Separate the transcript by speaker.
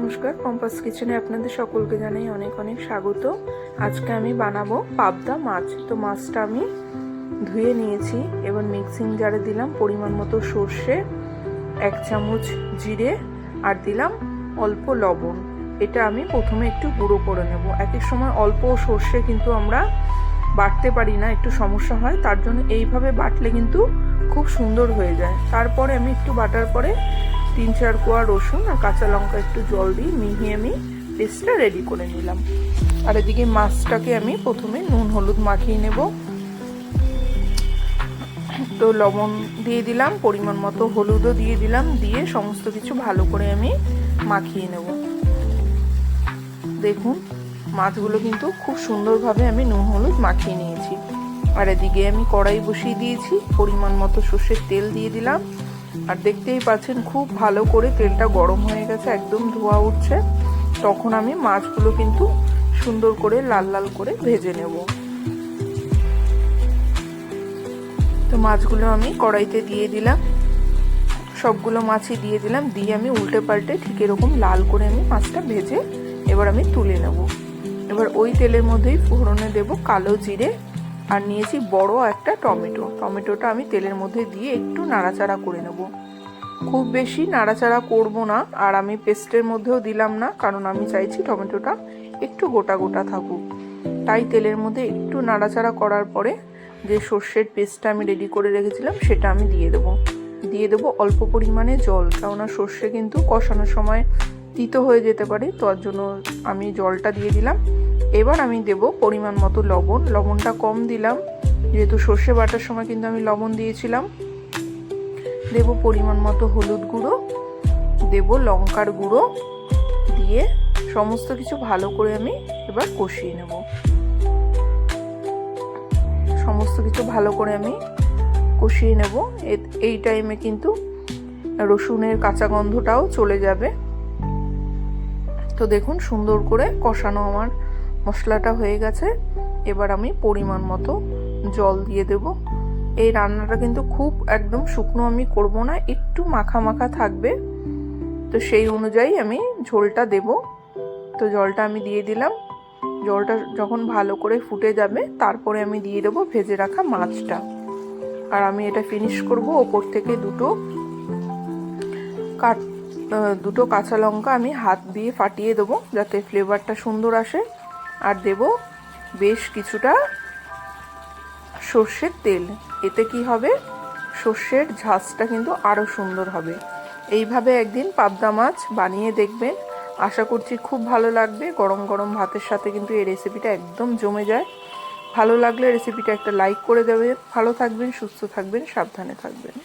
Speaker 1: নমস্কার, কম্পাস কিচেনে আপনাদের সকলকে জানাই অনেক অনেক স্বাগত। আজকে আমি বানাবো পাবদা মাছ। তো মাছটা আমি ধুয়ে নিয়েছি। এবার মিক্সিং জারে দিলাম পরিমাণ মতো সর্ষে, 1 চামচ জিরে আর দিলাম অল্প লবণ। এটা আমি প্রথমে একটু গুঁড়ো করে নেব। এক এক সময় অল্প সর্ষে কিন্তু আমরা বাটতে পারি না, একটু সমস্যা হয়, তার জন্য এইভাবে বাটলে কিন্তু খুব সুন্দর হয়ে যায়। তারপরে আমি একটু বাটার পরে 3-4 কোয়া রসুন আর কাঁচা লঙ্কা একটু জল দিয়ে মিহিয়ে আমি পেস্টটা রেডি করে নিলাম। আর এদিকে মাছটাকে আমি প্রথমে নুন হলুদ মাখিয়ে নেব। তো লবণ দিয়ে দিলাম, পরিমাণ মতো হলুদও দিয়ে দিলাম, দিয়ে সমস্ত কিছু ভালো করে আমি মাখিয়ে নেব। দেখুন মাছগুলো কিন্তু খুব সুন্দরভাবে আমি নুন হলুদ মাখিয়ে নিয়েছি। আর এদিকে আমি কড়াই বসিয়ে দিয়েছি, পরিমাণ মতো সর্ষের তেল দিয়ে দিলাম। আর দেখতেই পাচ্ছেন খুব ভালো করে তেলটা গরম হয়ে গেছে, একদম ধোঁয়া উঠছে। তখন আমি মাছগুলো কিন্তু সুন্দর করে লাল লাল করে ভেজে নেব। তো মাছগুলো আমি কড়াইতে দিয়ে দিলাম, সবগুলো মাছই দিয়ে দিলাম, দিয়ে আমি উল্টে পাল্টে ঠিক এরকম লাল করে আমি মাছটা ভেজে এবার আমি তুলে নেব। এবার ওই তেলের মধ্যেই ফোড়নে দেব কালো জিরে আর নিয়েছি বড় একটা টমেটো। টমেটোটা আমি তেলের মধ্যে দিয়ে একটু নাড়াচাড়া করে নেব। খুব বেশি নাড়াচাড়া করব না, আর আমি পেস্টের মধ্যেও দিলাম না, কারণ আমি চাইছি টমেটোটা একটু গোটা গোটা থাকুক। তাই তেলের মধ্যে একটু নাড়াচাড়া করার পরে যে সর্ষের পেস্টটা আমি রেডি করে রেখেছিলাম সেটা আমি দিয়ে দেবো অল্প পরিমাণে জল, কেননা সর্ষে কিন্তু কষানোর সময় তিতো হয়ে যেতে পারে, তার জন্য আমি জলটা দিয়ে দিলাম। এবার আমি দেব পরিমাণ মতো লবণ। লবণটা কম দিলাম, যেহেতু সর্ষে বাটার সময় কিন্তু আমি লবণ দিয়েছিলাম। দেব পরিমাণ মতো হলুদ গুঁড়ো, দেব লঙ্কার গুঁড়ো, দিয়ে সমস্ত কিছু ভালো করে আমি এবার কষিয়ে নেব। সমস্ত কিছু ভালো করে আমি কষিয়ে নেব। এই টাইমে কিন্তু রসুনের কাঁচা গন্ধটাও চলে যাবে। তো দেখুন সুন্দর করে কষানো আমার মশলাটা হয়ে গেছে। এবার আমি পরিমাণ মতো জল দিয়ে দেব। এই রান্নাটা কিন্তু খুব একদম শুকনো আমি করব না, একটু মাখা মাখা থাকবে। তো সেই অনুযায়ী আমি ঝোলটা দেব। তো জলটা আমি দিয়ে দিলাম। জলটা যখন ভালো করে ফুটে যাবে তারপরে আমি দিয়ে দেবো ভেজে রাখা মাছটা। আর আমি এটা ফিনিশ করব। ওপর থেকে দুটো কাঁচা লঙ্কা আমি হাত দিয়ে ফাটিয়ে দেবো, যাতে ফ্লেভারটা সুন্দর আসে। আর দেব বেশ কিছুটা সর্ষের তেল। এতে কি হবে, সর্ষের ঝাঁজটা কিন্তু আরও সুন্দর হবে। এইভাবে একদিন পাবদা মাছ বানিয়ে দেখবেন, আশা করছি খুব ভালো লাগবে। গরম গরম ভাতের সাথে কিন্তু এই রেসিপিটা একদম জমে যায়। ভালো লাগলে রেসিপিটা একটা লাইক করে দেবেন। ভালো থাকবেন, সুস্থ থাকবেন, সাবধানে থাকবেন।